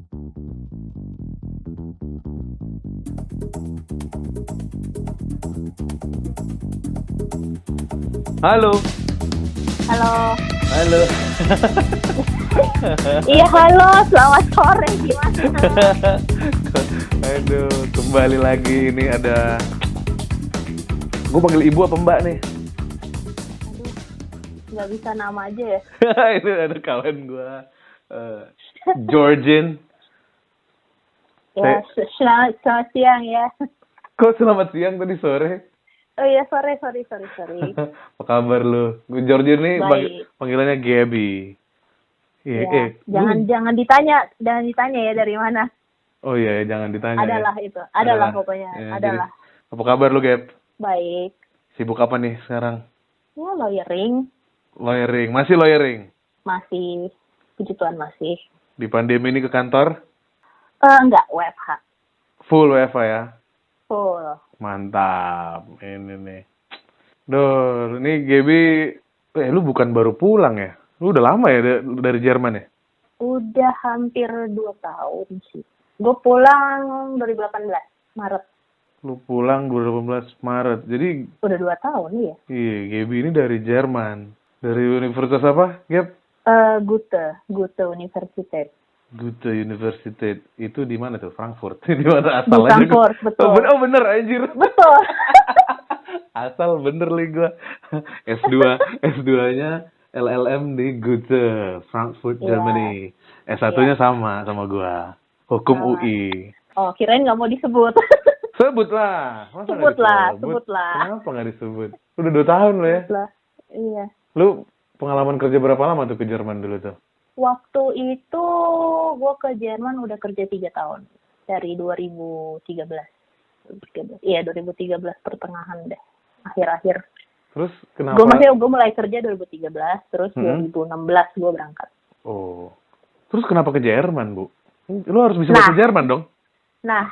Halo, Halo. halo. Iya, halo. Selamat sore. Gimana? Aduh, kembali lagi ini ada. Gue panggil ibu apa mbak nih? Aduh, nggak bisa nama aja ya. Ini ada kawan gue, Georgine. Ya, selamat siang ya. Kok selamat siang tadi sore? Oh iya, sorry. Apa kabar lu? Gue Georgine nih Baik. panggilannya Gaby. Ya, jangan ditanya ya dari mana. Oh iya, jangan ditanya. Adalah ya. itu, adalah pokoknya, Ya, adalah. jadi, apa kabar lu, Gap? Baik. Sibuk apa nih sekarang? Ya, lawyering Lawyering, masih lawyering. masih, puji Tuhan masih. Di pandemi ini ke kantor? Enggak, WFH. Full WFH ya? Full. Mantap, ini nih. Duh, ini Gaby, lu bukan baru pulang ya? Lu udah lama ya dari Jerman ya? Udah hampir 2 tahun sih. Gue pulang 2018 Maret. Lu pulang 2018 Maret, jadi Udah 2 tahun ya. iya, Gaby ini dari Jerman. Dari universitas apa, Gap? Goethe Universität. Goethe Universität. Itu di mana tuh? Frankfurt. Di mana Di asal aja? Frankfurt, betul. Oh bener anjir. Betul. Asal bener li gua. S2-nya LLM di Goethe, Frankfurt, Iya. Germany. S1-nya sama gua. Hukum Sama. UI. Oh, kirain nggak mau disebut. Sebutlah. Masa nggak Sebutlah. Kenapa nggak disebut? Udah 2 tahun lo ya. Lah, iya. Lu pengalaman kerja berapa lama tuh ke Jerman dulu tuh? Waktu itu gue ke Jerman udah kerja 3 tahun. Dari 2013. Iya, 2013 pertengahan deh. Akhir-akhir. Terus kenapa? Gue mulai kerja 2013, terus 2016 gue berangkat. Oh. Terus kenapa ke Jerman, Bu? Lu harus bisa bahasa Jerman dong. Nah,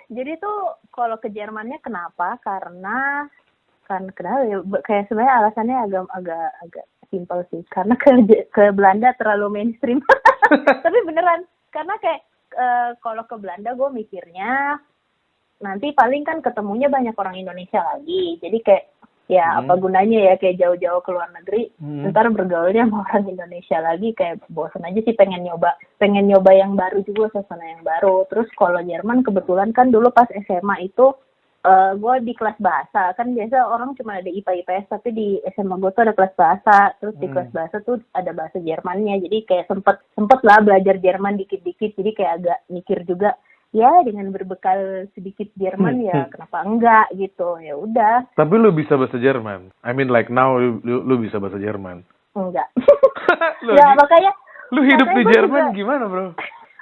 jadi tuh kalau ke Jermannya kenapa? Karena kenapa ya? Kayak sebenarnya alasannya agak simpel sih. Karena ke Belanda terlalu mainstream. Tapi beneran, karena kayak kalau ke Belanda gue mikirnya nanti paling kan ketemunya banyak orang Indonesia lagi. Jadi kayak ya apa gunanya ya kayak jauh-jauh ke luar negeri, ntar bergaulnya sama orang Indonesia lagi, kayak bosan aja sih, pengen nyoba yang baru juga, suasana yang baru. Terus kalau Jerman kebetulan kan dulu pas SMA itu gue di kelas bahasa, kan biasa orang cuma ada IPA IPS, tapi di SMA gue tuh ada kelas bahasa. Terus di kelas bahasa tuh ada bahasa Jermannya, jadi kayak sempet lah belajar Jerman dikit-dikit, jadi kayak agak mikir juga, ya dengan berbekal sedikit Jerman ya kenapa enggak gitu, ya udah. Tapi lu bisa bahasa Jerman? I mean like now lu bisa bahasa Jerman? Enggak. Ya makanya lu hidup di Jerman juga, gimana, Bro?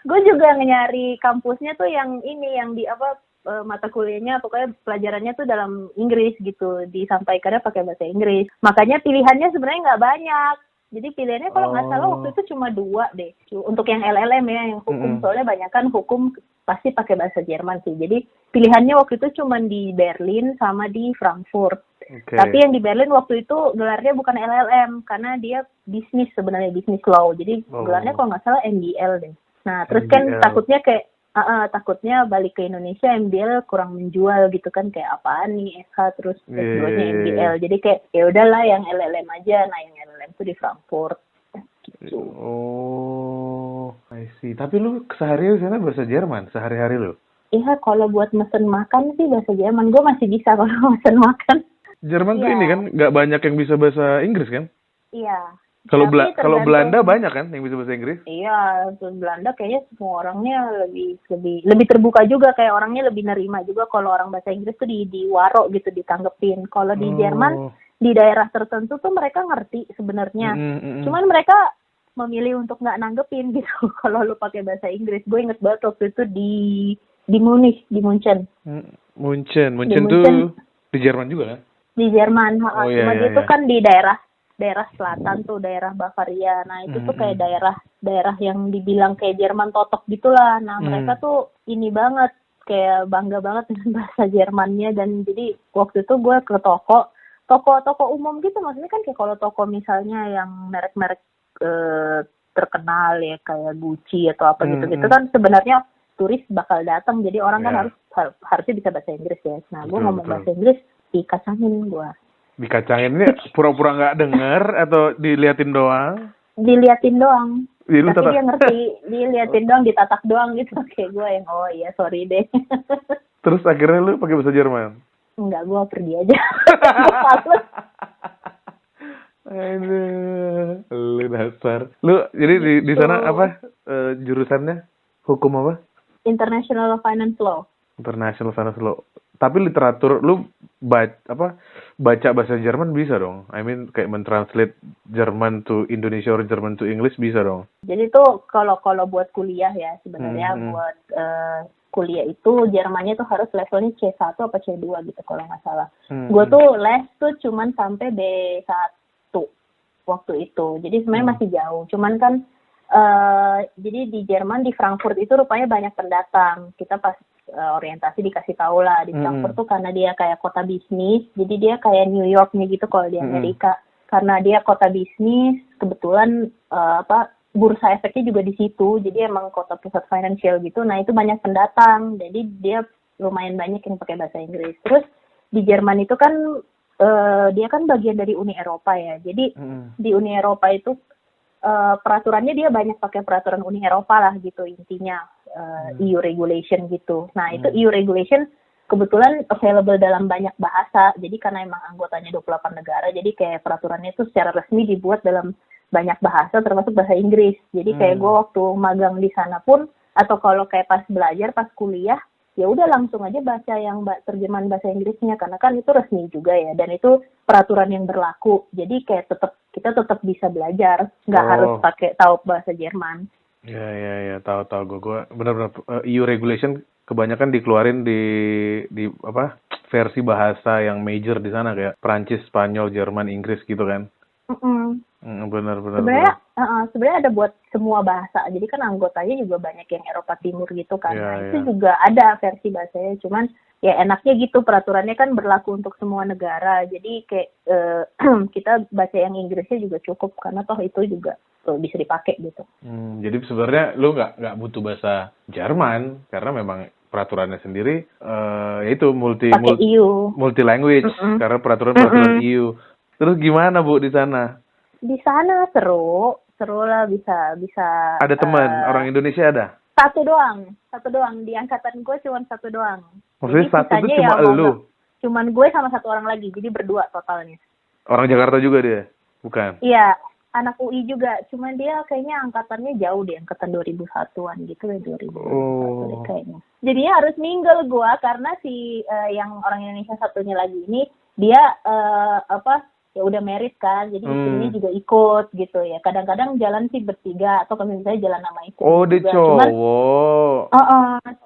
Gue juga nyari kampusnya tuh yang ini, yang di apa, mata kuliahnya pokoknya pelajarannya tuh dalam Inggris gitu, disampaikannya pakai bahasa Inggris. Makanya pilihannya sebenarnya nggak banyak. Jadi pilihannya kalau nggak salah waktu itu cuma 2 deh. Untuk yang LLM ya, yang hukum. Soalnya banyak kan hukum pasti pakai bahasa Jerman sih. Jadi pilihannya waktu itu cuma di Berlin sama di Frankfurt. Okay. Tapi yang di Berlin waktu itu gelarnya bukan LLM, karena dia bisnis sebenarnya, bisnis law. Jadi gelarnya kalau nggak salah MBL deh. Nah terus kan takutnya kayak takutnya balik ke Indonesia MBL kurang menjual gitu kan, kayak apaan nih SH terus S2-nya MBL. Jadi kayak ya udahlah yang LLM aja. Nah yang LLM tuh di Frankfurt gitu. Oh, I see. Tapi lu sehari-hari sana bahasa Jerman sehari-hari lu? Iya, kalau buat mesen makan sih bahasa Jerman. Gue masih bisa kalau mesen makan. Jerman tuh ini kan nggak banyak yang bisa bahasa Inggris kan? Iya. Kalau Belanda banyak kan yang bisa bahasa Inggris? Iya, Belanda kayaknya semua orangnya lebih terbuka juga, kayak orangnya lebih nerima juga kalau orang bahasa Inggris tuh di waro gitu, ditanggepin. Kalau di Jerman di daerah tertentu tuh mereka ngerti sebenarnya. Cuman mereka memilih untuk nggak nanggepin gitu kalau lu pakai bahasa Inggris. Gue inget banget waktu itu di Munich, di Munchen. Munchen tuh di Jerman juga kan? Di Jerman, cuma dia tuh kan di daerah selatan tuh, daerah Bavaria. Nah itu tuh kayak daerah yang dibilang kayak Jerman totok gitulah. Nah mereka tuh ini banget, kayak bangga banget dengan bahasa Jermannya. Dan jadi waktu itu gue ke toko umum gitu, maksudnya kan kayak kalau toko misalnya yang merek-merek terkenal ya kayak Gucci atau apa gitu kan sebenarnya turis bakal datang, jadi orang kan harusnya bisa bahasa Inggris ya. Nah gue ngomong bahasa Inggris dikacangin gue. Dikacangin ini pura-pura nggak denger atau diliatin doang? Diliatin doang. Tapi dia ngerti, diliatin doang, ditatak doang gitu. Kayak gue yang oh iya sorry deh. Terus akhirnya lu pakai bahasa Jerman? Enggak, gue pergi aja. Gue males. Aduh, lu dasar. Lu jadi di sana apa jurusannya? Hukum apa? International Finance Law. International Finance Law. Tapi literatur lu baca bahasa Jerman bisa dong. I mean kayak mentranslate Jerman to Indonesia or Jerman to English bisa dong. Jadi tuh kalau buat kuliah ya sebenarnya buat kuliah itu Jermannya tuh harus levelnya C1 apa C2 gitu kalau nggak salah. Gue tuh les tuh cuman sampai B1 waktu itu. Jadi sebenarnya masih jauh. Cuman kan jadi di Jerman di Frankfurt itu rupanya banyak pendatang. Kita pas orientasi dikasih tahu lah di Frankfurt tuh karena dia kayak kota bisnis. Jadi dia kayak New Yorknya gitu kalau di Amerika. Karena dia kota bisnis, kebetulan bursa efeknya juga di situ. Jadi emang kota pusat financial gitu. Nah itu banyak pendatang. Jadi dia lumayan banyak yang pakai bahasa Inggris. Terus di Jerman itu kan dia kan bagian dari Uni Eropa ya. Jadi di Uni Eropa itu peraturannya dia banyak pakai peraturan Uni Eropa lah gitu intinya EU regulation gitu. Nah itu EU regulation kebetulan available dalam banyak bahasa. Jadi karena emang anggotanya 28 negara, jadi kayak peraturannya itu secara resmi dibuat dalam banyak bahasa termasuk bahasa Inggris. Jadi kayak gue waktu magang di sana pun atau kalau kayak pas belajar pas kuliah ya udah langsung aja baca yang terjemahan bahasa Inggrisnya karena kan itu resmi juga ya dan itu peraturan yang berlaku. Jadi kayak kita tetap bisa belajar, nggak harus pakai tahu bahasa Jerman. Ya tahu gue benar-benar EU regulation kebanyakan dikeluarin di versi bahasa yang major di sana kayak Prancis, Spanyol, Jerman, Inggris gitu kan. Benar. Sebenarnya ada buat semua bahasa. Jadi kan anggotanya juga banyak yang Eropa Timur gitu kan. Itu juga ada versi bahasanya. Cuman ya enaknya gitu peraturannya kan berlaku untuk semua negara. Jadi kayak kita baca yang Inggrisnya juga cukup karena toh itu juga bisa dipakai gitu. Jadi sebenarnya lu nggak butuh bahasa Jerman karena memang peraturannya sendiri yaitu multi language karena peraturan EU. Terus gimana Bu di sana? Di sana seru lah bisa. Ada teman orang Indonesia ada? Satu doang di angkatan gue cuma satu doang. Maksudnya satu itu cuma lu? Cuman gue sama satu orang lagi, jadi berdua totalnya. Orang Jakarta juga dia? Bukan? Iya, anak UI juga, cuman dia kayaknya angkatannya jauh deh, angkatan 2001-an gitu ya, 2001 deh kayaknya. Jadinya harus mingle gue karena si yang orang Indonesia satunya lagi ini dia ya udah married kan, jadi istrinya juga ikut gitu ya. Kadang-kadang jalan sih bertiga atau kalau misalnya jalan sama istri. Dia cowok.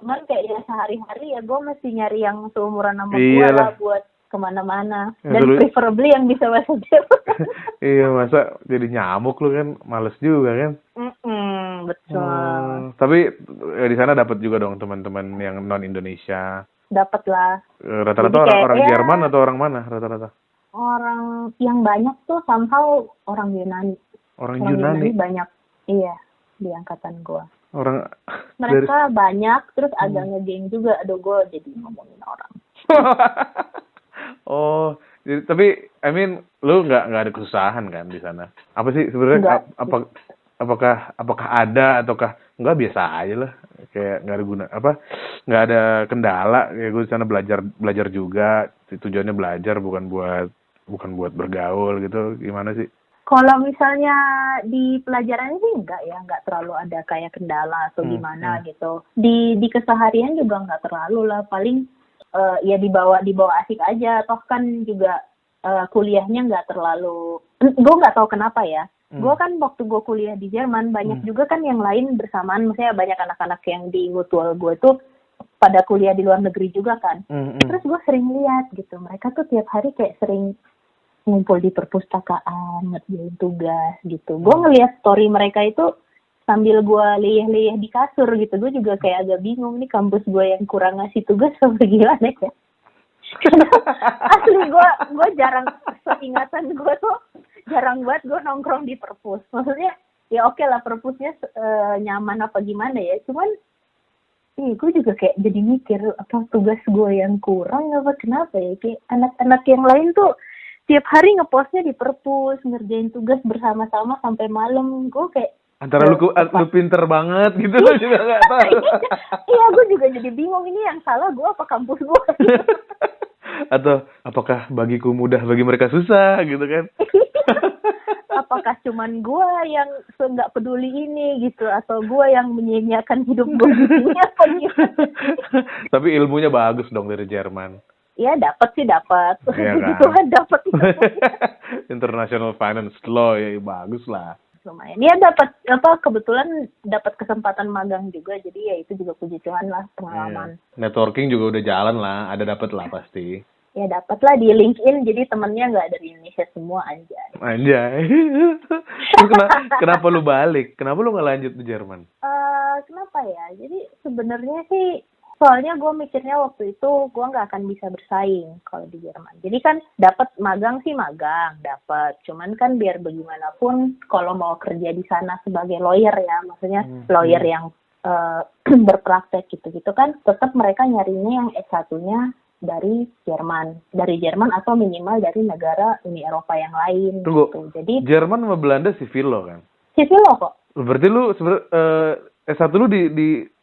Cuman kayak ya sehari-hari ya gue mesti nyari yang seumuran sama gue lah buat kemana-mana. Dan preferably yang bisa bahasa Jerman. Iya, masa jadi nyamuk lu kan, males juga kan. Betul. Tapi di sana dapat juga dong teman-teman yang non Indonesia. Dapat lah. Rata-rata orang Jerman atau orang mana rata-rata? Orang yang banyak tuh somehow orang Yunani. Orang Yunani banyak. Iya, di angkatan gua. dari... Mereka banyak, terus agak ngegeng juga. Aduh, gua jadi ngomongin orang. Jadi, tapi I mean lu nggak ada kesusahan kan di sana? Apa sih sebenarnya? Apakah ada ataukah nggak biasa aja lah? Kayak nggak ada nggak ada kendala. Kayak gue di sana belajar juga. Tujuannya belajar bukan buat bergaul gitu. Gimana sih? Kalau misalnya di pelajaran sih nggak terlalu ada kayak kendala atau gimana gitu. Di keseharian juga nggak terlalu lah, paling ya dibawa asik aja. Toh kan juga kuliahnya nggak terlalu, gue nggak tahu kenapa ya. Gue kan waktu gue kuliah di Jerman banyak juga kan yang lain bersamaan, maksudnya banyak anak-anak yang di mutual gue tuh pada kuliah di luar negeri juga kan. Terus gue sering lihat gitu, mereka tuh tiap hari kayak sering ngumpul di perpustakaan, ngerjain tugas gitu. Gue ngeliat story mereka itu sambil gue leyeh-leyeh di kasur gitu. Gue juga kayak agak bingung nih kampus gue yang kurang ngasih tugas apa gimana ya. Asli gue jarang, seingatan gue tuh jarang banget gue nongkrong di perpus. Maksudnya ya oke lah perpusnya nyaman apa gimana ya, cuman gue juga kayak jadi mikir apa tugas gue yang kurang apa kenapa ya, kayak anak-anak yang lain tuh tiap hari ngepostnya di perpus, ngerjain tugas bersama-sama sampai malam. Gue kayak Antara lu pinter banget gitu lu juga nggak tahu. Iya, gue juga jadi bingung, ini yang salah gue apa kampus gue. Atau apakah bagiku mudah bagi mereka susah gitu kan. Apakah cuman gue yang nggak peduli ini gitu, atau gue yang menyia-nyiakan hidup gue di sini apa gimana? Tapi ilmunya bagus dong dari Jerman. Iya, dapat. Iya Gitu kan dapat. International Finance Law ya bagus lah. Lumayan. Ya dapat kebetulan dapat kesempatan magang juga, jadi ya itu juga puji Tuhan lah, pengalaman. Networking juga udah jalan lah, ada dapat lah pasti. Ya dapat lah di LinkedIn, jadi temennya nggak dari Indonesia semua, anjay. Terus kenapa lu balik? Kenapa lu nggak lanjut di Jerman? Kenapa ya? Jadi sebenarnya sih, soalnya gue mikirnya waktu itu gue nggak akan bisa bersaing kalau di Jerman. Jadi kan dapat magang sih magang, dapat. Cuman kan biar bagaimanapun kalau mau kerja di sana sebagai lawyer ya, maksudnya lawyer yang berpraktek gitu-gitu kan, tetap mereka nyarinya yang S1-nya dari Jerman atau minimal dari negara Uni Eropa yang lain. Tunggu, gitu. Jadi Jerman sama Belanda civil law kan? Civil law kok. Berarti lu S1 lu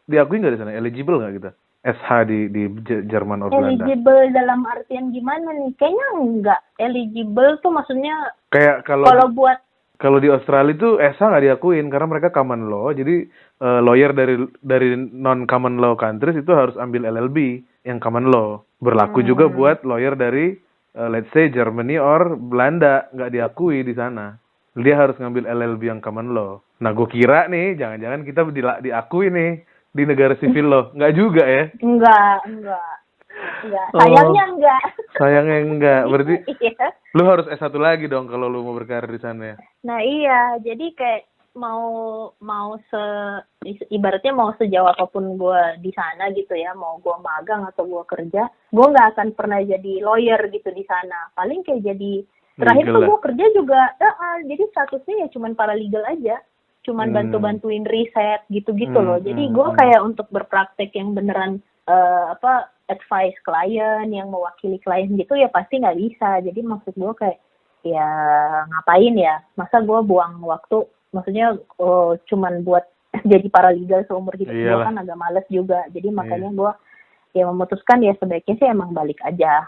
diakui nggak di sana? Eligible nggak gitu? SH di Jerman atau Belanda? Eligible dalam artian gimana nih? Kayaknya enggak. Eligible tuh maksudnya kayak kalau di Australia tuh SH nggak diakuin karena mereka common law. Jadi lawyer dari non common law countries itu harus ambil LLB yang common law. Berlaku juga buat lawyer dari let's say Germany or Belanda, nggak diakui di sana. Dia harus ngambil LLB yang common law. Nah, gue kira nih jangan-jangan kita diakui nih di negara civil law. Nggak juga ya? Enggak. Sayangnya enggak. Berarti iya. Lu harus S1 lagi dong kalau lu mau berkarir di sana ya. Nah iya, jadi kayak ibaratnya mau sejauh apapun gue di sana gitu ya, mau gue magang atau gue kerja, gue nggak akan pernah jadi lawyer gitu di sana. Paling kayak jadi terakhir tuh gue kerja juga, jadi statusnya ya cuman paralegal aja, cuman bantu-bantuin riset gitu-gitu loh. Jadi gue kayak untuk berpraktek yang beneran advice klien, yang mewakili klien gitu ya pasti nggak bisa. Jadi maksud gue kayak ya ngapain ya, masa gue buang waktu, maksudnya cuman buat jadi paralegal seumur hidup gue kan agak males juga. Jadi makanya gue ya memutuskan ya sebaiknya sih emang balik aja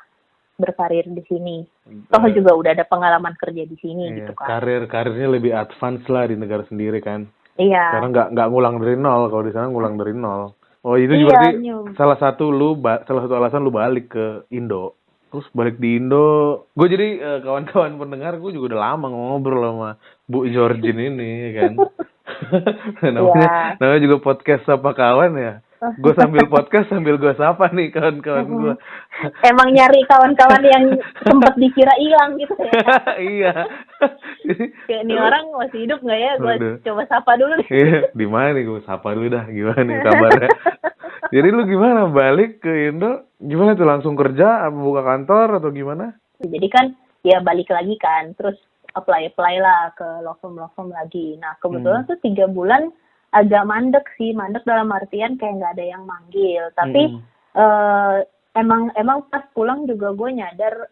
berkarir di sini. Toh juga udah ada pengalaman kerja di sini gitu kan. Karirnya lebih advance lah di negara sendiri kan. Iya. Karena nggak ngulang dari nol. Kalau di sana ngulang dari nol. Oh itu juga berarti salah satu alasan lu balik ke Indo. Terus balik di Indo, gue jadi kawan-kawan pendengar gue juga udah lama ngobrol sama Bu Georgine ini kan. namanya juga podcast Sapa Kawan ya. Gue sambil podcast sambil gue sapa nih kawan-kawan gue. Emang nyari kawan-kawan yang sempat dikira hilang gitu ya. Iya. Kayak nih orang masih hidup nggak ya? Gue coba sapa dulu nih. Iya, di mana nih gue sapa dulu dah, gimana nih kabarnya? Jadi lu gimana balik ke Indo? Gimana tuh langsung kerja, buka kantor atau gimana? Jadi kan ya balik lagi kan, terus apply lah ke law firm lagi. Nah kebetulan tuh 3 bulan agak mandek dalam artian kayak nggak ada yang manggil. Tapi emang pas pulang juga gue nyadar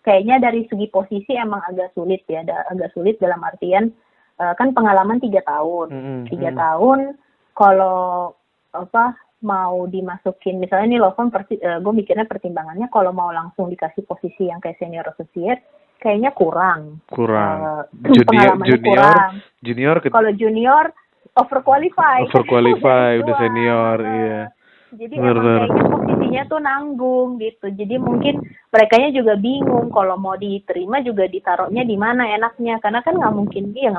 kayaknya dari segi posisi emang agak sulit ya, agak sulit dalam artian kan pengalaman 3 tahun, 3 tahun kalau mau dimasukin misalnya nih law firm, gue mikirnya pertimbangannya kalau mau langsung dikasih posisi yang kayak senior associate kayaknya kurang. Junior kalau junior overqualified udah senior. Iya. Jadi emang kayaknya posisinya tuh nanggung gitu. Jadi mungkin merekanya juga bingung kalau mau diterima juga ditaruhnya di mana enaknya, karena kan nggak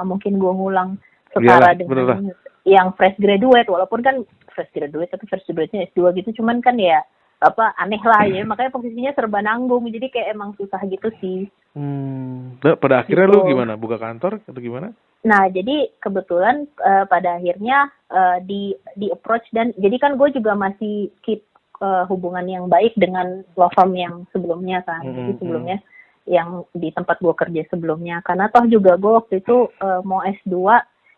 mungkin gue ngulang setara dengan yang fresh graduate, walaupun kan fresh graduate-nya S2 gitu, cuman kan ya aneh lah ya, makanya posisinya serba nanggung, jadi kayak emang susah gitu sih. Nah, pada akhirnya lu gimana? Buka kantor atau gimana? Nah, jadi kebetulan pada akhirnya di approach, dan jadi kan gue juga masih keep hubungan yang baik dengan law firm yang sebelumnya kan. Jadi sebelumnya yang di tempat gue kerja sebelumnya, karena toh juga gue waktu itu mau S2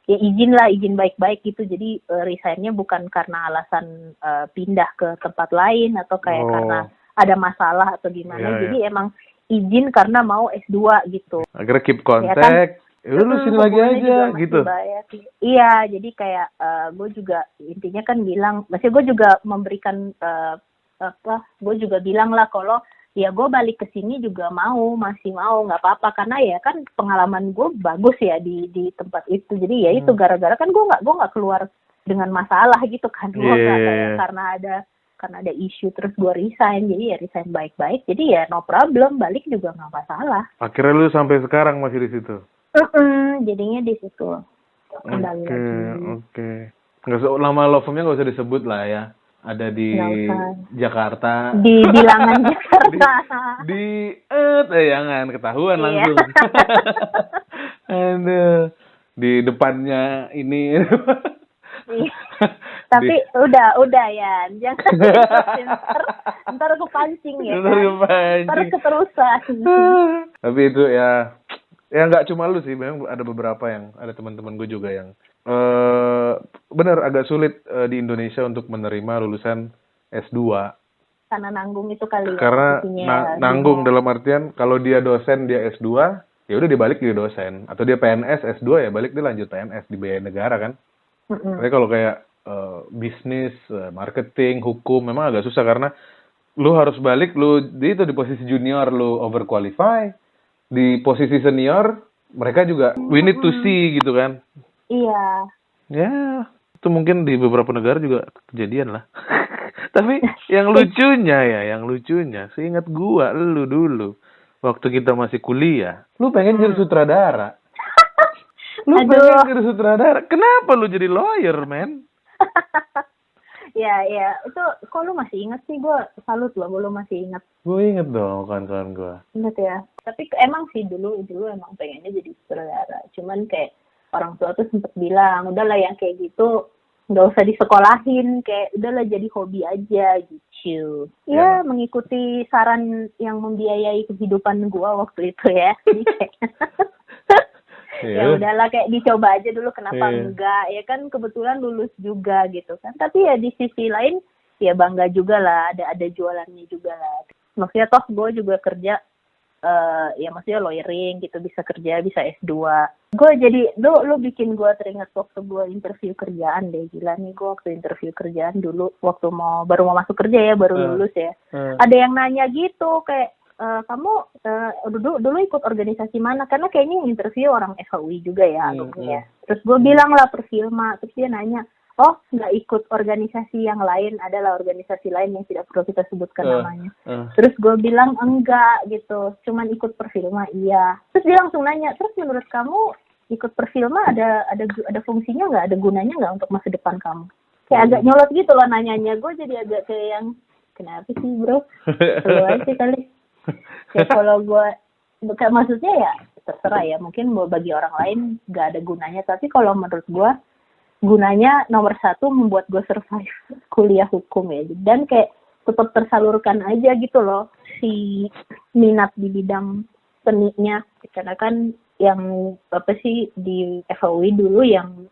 ya izin baik-baik gitu, jadi resignnya bukan karena alasan pindah ke tempat lain atau kayak karena ada masalah atau gimana, jadi emang izin karena mau S2 gitu. Akhirnya keep contact, ya kan? Lu sini lagi aja gitu. Iya, jadi kayak gue juga intinya kan bilang, maksudnya gue juga memberikan gue juga bilang lah kalau ya gue balik ke sini juga masih mau, nggak apa-apa, karena ya kan pengalaman gue bagus ya di tempat itu, jadi ya itu gara-gara kan gue nggak keluar dengan masalah gitu kan, gue nggak kayak karena ada isu terus gue resign, jadi ya resign baik-baik, jadi ya no problem, balik juga nggak masalah. Akhirnya lu sampai sekarang masih di situ? Jadinya di situ. Oke. Nggak usah, nama law firm-nya nggak usah disebut lah ya. Ada di Jakarta. Di bilangan Jakarta. Jangan ketahuan langsung. Aduh. Di depannya ini. Tapi udah ya, jangan ntar kepancing ya. Ntar keterusan. Tapi itu ya nggak cuma lu sih, memang ada beberapa yang ada teman-teman gue juga yang benar agak sulit di Indonesia untuk menerima lulusan S2. Karena nanggung itu kali ya. Karena nanggung dalam artian kalau dia dosen dia S2, ya udah dia balik jadi dosen, atau dia PNS S2 ya balik dia lanjut PNS di biaya negara kan. Tapi kalau kayak bisnis, marketing, hukum memang agak susah karena lu harus balik, lu di posisi junior lu overqualify, di posisi senior mereka juga we need to see gitu kan. Iya. Ya, itu mungkin di beberapa negara juga kejadian lah. Tapi yang lucunya, seingat gua lu dulu waktu kita masih kuliah, lu pengen jadi sutradara. Pengen jadi sutradara. Kenapa lu jadi lawyer, men? Ya, itu kok lu masih ingat sih, gue salut loh, lu masih ingat. Gue inget dong kawan-kawan gue. Ingat ya, tapi emang sih dulu emang pengennya jadi sutradara, cuman kayak orang tua tuh sempet bilang, udahlah yang kayak gitu nggak usah disekolahin, kayak udahlah jadi hobi aja gitu. Ya, mengikuti saran yang membiayai kehidupan gue waktu itu ya. Jadi kayak ya udahlah kayak dicoba aja dulu, kenapa enggak, ya kan kebetulan lulus juga gitu kan. Tapi ya di sisi lain ya bangga juga lah, ada jualannya juga lah. Maksudnya toh gue juga kerja ya maksudnya lawyering gitu, bisa kerja, bisa S2. Gue jadi lu bikin gue teringat waktu gue interview kerjaan deh, gila nih gue waktu interview kerjaan dulu waktu baru mau masuk kerja ya, baru lulus ya. Ada yang nanya gitu kayak kamu dulu ikut organisasi mana? Karena kayaknya yang interview orang FHUI juga ya, alumni ya. Terus gue bilang lah Perfilma. Terus dia nanya, oh nggak ikut organisasi yang lain? Adalah organisasi lain yang tidak perlu kita sebutkan namanya. Terus gue bilang enggak gitu, cuman ikut Perfilma. Iya. Terus dia langsung nanya, terus menurut kamu ikut Perfilma ada fungsinya nggak? Ada gunanya nggak untuk masa depan kamu? Kayak agak nyolot gitu loh nanyanya. Gue jadi agak kayak yang kenapa sih bro? Perlu aja kali. Ya kalau gue maksudnya ya terserah ya, mungkin bagi orang lain gak ada gunanya, tapi kalau menurut gue gunanya nomor satu membuat gue survive kuliah hukum ya, dan kayak tetap tersalurkan aja gitu loh si minat di bidang seninya, karena kan yang di FHUI dulu yang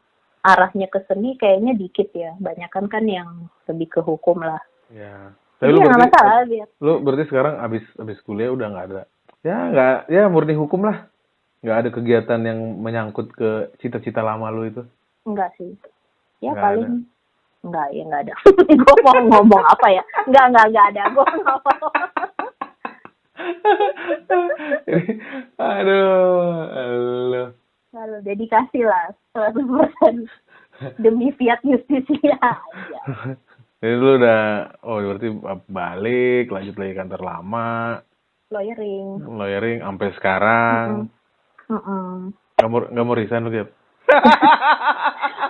arahnya ke seni kayaknya dikit ya, banyakan kan yang lebih ke hukum lah ya. Tapi lu berarti sekarang abis kuliah udah nggak ada, ya murni hukum lah, nggak ada kegiatan yang menyangkut ke cita-cita lama lu itu? Enggak sih, ya nggak paling ada. Nggak ada. Gue mau ngomong apa ya? Nggak ada. Gue ngomong. Aduh. Lalu dedikasi lah 100% demi fiat justisia. Jadi lu udah, berarti balik, lanjut lagi kantor lama. Lawyering, sampai sekarang. Nggak mau resign lu, Gap?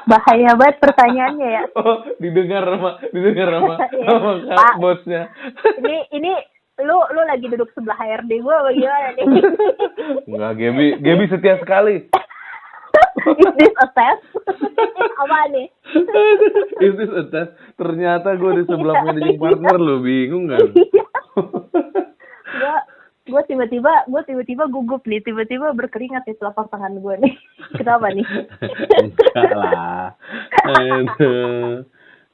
Bahaya banget pertanyaannya ya. Oh, didengar sama bosnya. Ini lu lagi duduk sebelah HRD gue apa gimana nih? Enggak, Gaby setia sekali. Is this a test? Apa nih? Is this a test? Ternyata gue di sebelah managing partner lo, bingung gak? gue tiba-tiba gugup nih, tiba-tiba berkeringat di telapak tangan gue nih. Kenapa nih? Enggak lah. Aduh.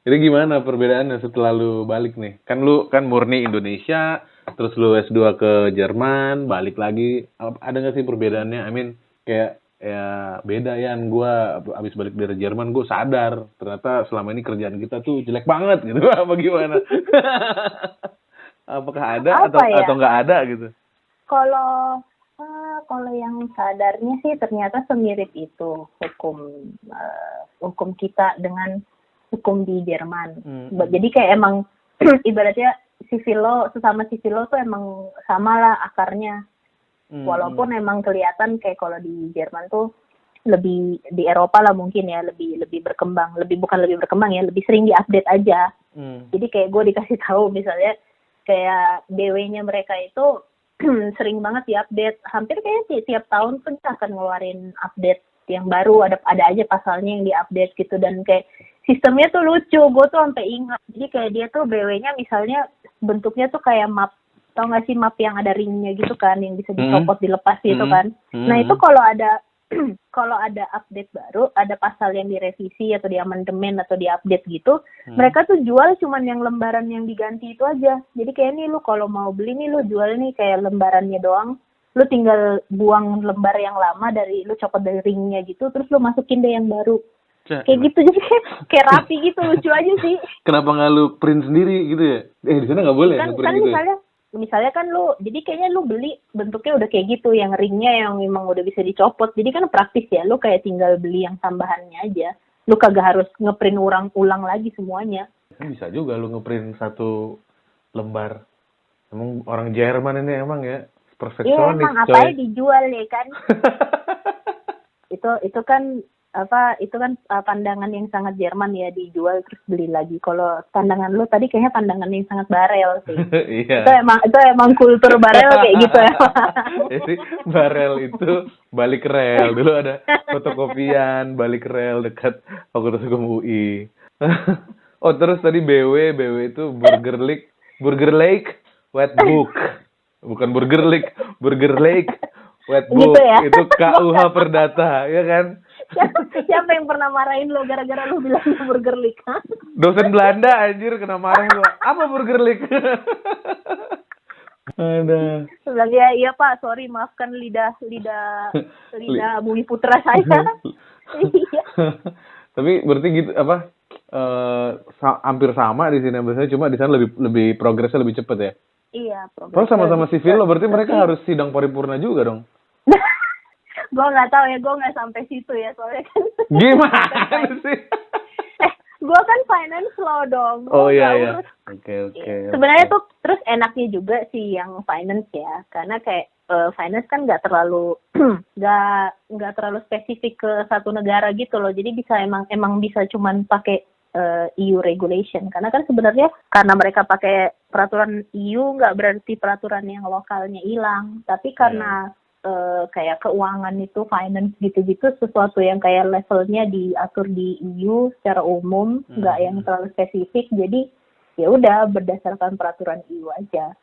Jadi gimana perbedaannya setelah lu balik nih? Kan lu kan murni Indonesia, terus lu S2 ke Jerman, balik lagi. Ada nggak sih perbedaannya? I mean, kayak ya beda ya. Gua abis balik dari Jerman, gue sadar ternyata selama ini kerjaan kita tuh jelek banget gitu. Apa gimana? Apakah ada Apa ya? atau nggak ada gitu? Kalau yang sadarnya sih ternyata semirip itu hukum kita dengan hukum di Jerman. Jadi kayak emang ibaratnya sesama civil law tuh emang sama lah akarnya. Walaupun emang kelihatan kayak kalau di Jerman tuh lebih, di Eropa lah mungkin ya, lebih berkembang, bukan lebih berkembang ya, lebih sering diupdate aja. Jadi kayak gue dikasih tahu misalnya kayak DW-nya mereka itu sering banget diupdate, hampir kayak tiap tahun pun akan ngeluarin update yang baru, ada aja pasalnya yang diupdate gitu, dan kayak sistemnya tuh lucu, gue tuh sampai ingat. Jadi kayak dia tuh BW-nya misalnya bentuknya tuh kayak map, tau gak sih map yang ada ringnya gitu kan, yang bisa dicopot dilepas gitu kan. Nah itu kalau ada update baru, ada pasal yang direvisi atau diamandemen atau diupdate gitu, mereka tuh jual cuman yang lembaran yang diganti itu aja. Jadi kayak nih lu kalau mau beli nih lu jual nih kayak lembarannya doang, lu tinggal buang lembar yang lama dari, lu copot dari ringnya gitu, terus lu masukin deh yang baru. Kayak gitu, jadi kayak rapi gitu, lucu aja sih. Kenapa nggak lu print sendiri gitu ya? Di sana nggak boleh kan gitu misalnya kan lu, jadi kayaknya lu beli bentuknya udah kayak gitu, yang ringnya yang memang udah bisa dicopot, jadi kan praktis ya, lu kayak tinggal beli yang tambahannya aja, lu kagak harus ngeprint ulang lagi semuanya. Bisa juga lu ngeprint satu lembar. Emang orang Jerman ini emang ya perfeksionis. Iya emang apa dijual ya kan. itu kan pandangan yang sangat Jerman ya, dijual terus beli lagi. Kalau pandangan lu tadi kayaknya pandangan yang sangat barel sih. Iya. Itu emang kultur barel kayak gitu ya. Jadi barel itu balik rel. Dulu ada fotokopian balik rel dekat Fakultas Hukum UI. Oh terus tadi BW itu Burger Lake Wet Book. Bukan Burger Lake Wet Book. Gitu ya? Itu KUH Perdata, ya kan? Siapa yang pernah marahin lo gara-gara lo bilang Burger Lake? Dosen Belanda anjir kena marah lo. Apa Burger Lake? Ada. Sebagai iya Pak, sorry maafkan lidah Bumi Putra saya. Iya. Tapi berarti gitu apa? Hampir sama di sini biasanya, cuma di sana lebih progresnya lebih cepet ya. Iya, Terus sama-sama sivil lo, berarti mereka harus sidang paripurna juga dong. Gue nggak tahu ya, gue nggak sampai situ ya soalnya kan. Gimana sih? Gue kan finance law dong. Oh iya. Oke. Sebenarnya tuh terus enaknya juga sih yang finance ya, karena kayak finance kan nggak terlalu nggak terlalu spesifik ke satu negara gitu loh. Jadi bisa emang bisa cuman pakai EU regulation, karena kan sebenarnya karena mereka pakai peraturan EU nggak berarti peraturan yang lokalnya hilang, tapi karena kayak keuangan itu finance gitu-gitu sesuatu yang kayak levelnya diatur di EU secara umum, nggak yang terlalu spesifik, jadi ya udah berdasarkan peraturan EU aja.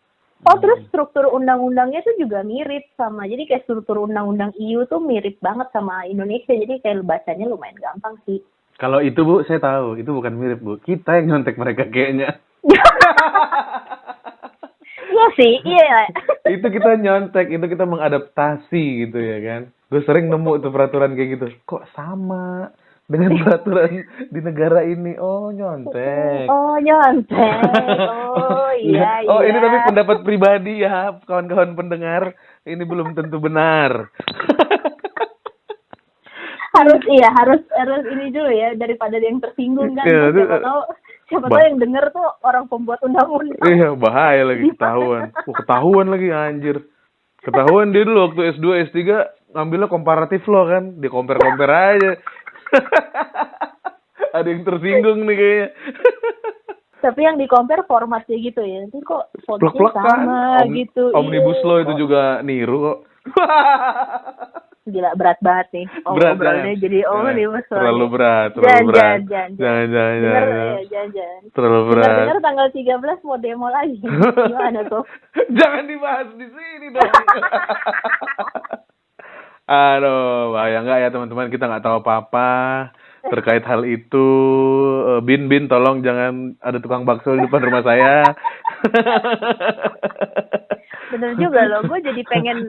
Oh terus struktur undang-undangnya tuh juga mirip sama, jadi kayak struktur undang-undang EU tuh mirip banget sama Indonesia, jadi kayak bacanya lumayan gampang sih. Kalau itu Bu, saya tahu itu bukan mirip Bu, kita yang nyontek mereka kayaknya. Iya sih, iya. Itu kita nyontek, itu kita mengadaptasi gitu ya kan. Gue sering nemu tuh peraturan kayak gitu. Kok sama dengan peraturan di negara ini? Oh nyontek. Oh iya. Oh ini tapi pendapat pribadi ya kawan-kawan pendengar. Ini belum tentu benar. harus ini dulu ya, daripada yang tersinggung kan. Siapa tahu yang denger tuh orang pembuat undang-undang. Iya, bahaya lagi ketahuan. Ketahuan lagi anjir. Ketahuan dia dulu waktu S2, S3 ngambilnya komparatif law kan. Dia compare aja. Ada yang tersinggung nih kayaknya. Tapi yang di-compare formatnya gitu ya. Nanti kok fontnya sama gitu. Omnibus law itu juga niru kok. Gila berat banget nih. Berat, obrolannya jadi omnibus law. terlalu berat. Jangan. Jangan. Terlalu berat. Dengar tanggal 13 mau demo lagi. Gimana tuh? Jangan dibahas di sini dong. Aduh, bahaya nggak ya teman-teman, kita nggak tahu apa-apa terkait hal itu. Bin, tolong jangan ada tukang bakso di depan rumah saya. Bener juga loh, gue jadi pengen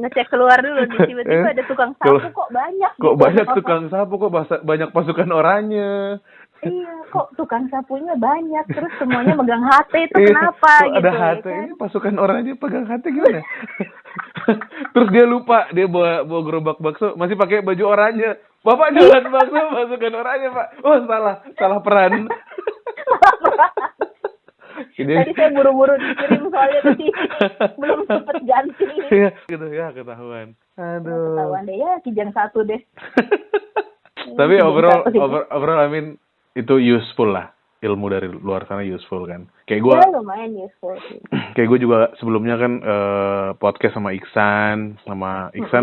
ngecek keluar dulu nih, tiba-tiba ada tukang sapu kok banyak. Kok banyak tukang sapu, kok banyak pasukan oranye. Iya, kok tukang sapunya banyak, terus semuanya megang HT itu kenapa gitu. Ada HT, kan? Ini pasukan oranye pegang HT gimana? Terus dia lupa, dia bawa gerobak bakso, masih pakai baju oranye. Bapak jualan bakso pasukan oranye, Pak. Oh, salah peran. Tadi saya buru-buru dikirim soalnya tadi belum sempat ganti. Iya, gitu ya, ketahuan. Aduh. Ketahuan deh ya, Kijang 1 deh. Tapi overall I mean itu useful lah. Ilmu dari luar sana useful kan. Kayak gue. Ya, lumayan useful sih. Kayak gue juga sebelumnya kan podcast sama Iksan.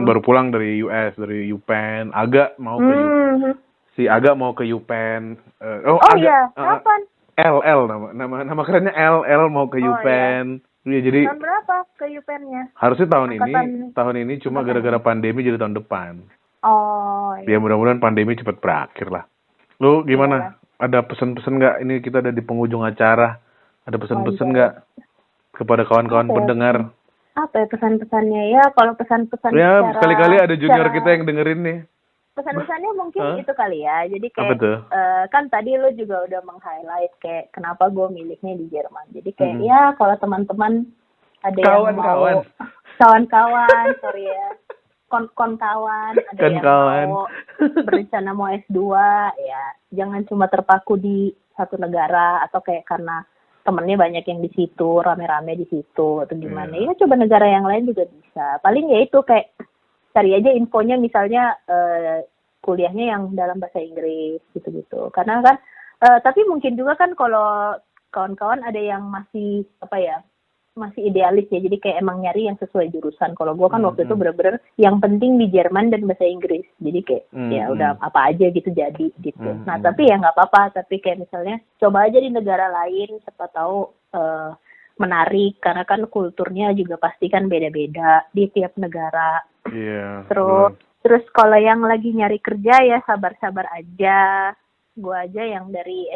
Baru pulang dari US, dari UPenn. Aga mau ke Aga mau ke UPenn. Aga, iya, kapan? LL nama kerennya LL mau ke UPenn. Iya, jadi tahun berapa ke UPenn-nya? Harusnya tahun ini cuma gara-gara pandemi jadi tahun depan. Oh. Iya. Ya mudah-mudahan pandemi cepat berakhir lah. Lu gimana? Ada pesan-pesan nggak? Ini kita ada di penghujung acara. Ada pesan-pesan nggak kepada kawan-kawan pendengar? Apa ya pesan-pesannya ya? Kalau pesan-pesan ya sekali-kali ada junior kita yang dengerin nih. Pesan-pesannya mungkin itu kali ya. Jadi kayak kan tadi lo juga udah meng-highlight kayak kenapa gue milihnya di Jerman. Jadi kayak ya kalau teman-teman ada yang mau kawan-kawan, sorry ya. Kawan ada yang mau berencana mau S2 ya jangan cuma terpaku di satu negara atau kayak karena temennya banyak yang di situ rame-rame di situ atau gimana ya coba negara yang lain juga bisa. Paling ya itu kayak cari aja infonya misalnya kuliahnya yang dalam bahasa Inggris gitu-gitu. Karena kan tapi mungkin juga kan kalau kawan-kawan ada yang masih masih idealis ya. Jadi kayak emang nyari yang sesuai jurusan. Kalau gue kan waktu itu bener-bener yang penting di Jerman dan bahasa Inggris. Jadi kayak ya udah apa aja gitu jadi gitu. Nah tapi ya nggak apa-apa. Tapi kayak misalnya coba aja di negara lain siapa tahu menarik karena kan kulturnya juga pasti kan beda-beda di tiap negara. Iya. Terus kalau yang lagi nyari kerja ya sabar-sabar aja. Gue aja yang dari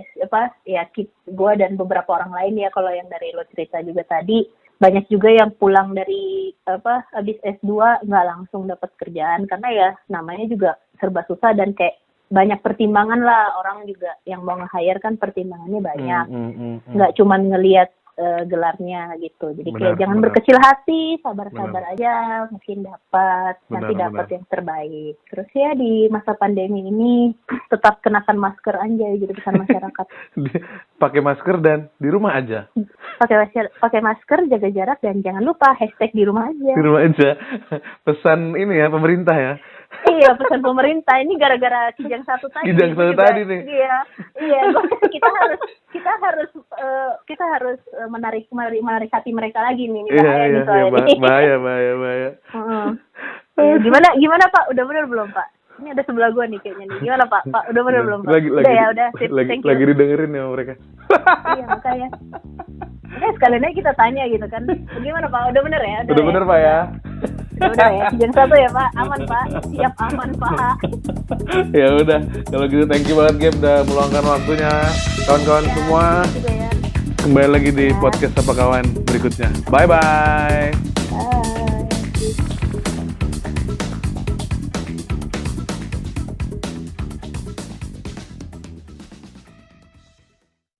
gue dan beberapa orang lain ya kalau yang dari lo cerita juga tadi banyak juga yang pulang dari habis S2 nggak langsung dapat kerjaan karena ya namanya juga serba susah dan kayak banyak pertimbangan lah orang juga yang mau nge-hire kan pertimbangannya banyak nggak cuman ngelihat gelarnya gitu. Jadi kayak jangan berkecil hati, sabar-sabar aja, mungkin dapat yang terbaik. Terus ya di masa pandemi ini tetap kenakan masker aja gitu pesan masyarakat. Pakai masker dan di rumah aja. Pakai masker, jaga jarak dan jangan lupa hashtag di rumah aja. Di rumah aja. Pesan ini ya pemerintah ya. Iya, pesan pemerintah ini gara-gara Kijang 1 tadi. Kijang 1 tadi nih. Iya. Kita harus menarik hati mereka lagi nih. Bahaya. Gimana Pak? Udah bener belum Pak? Ini ada sebelah gua nih kayaknya nih. Gimana Pak? Udah bener belum Pak? Udah. Thank you. Lagi didengerin ya mereka. Iya makanya. Sekalian aja kita tanya gitu kan. Gimana Pak? Udah bener ya? Udah bener Pak ya? Udah ya, Kijang 1 ya Pak, aman Pak, siap aman Pak. Ya udah, kalau gitu thank you banget Gem udah meluangkan waktunya. Kawan-kawan semua, kembali lagi di podcast Apa Kawan berikutnya. Bye bye.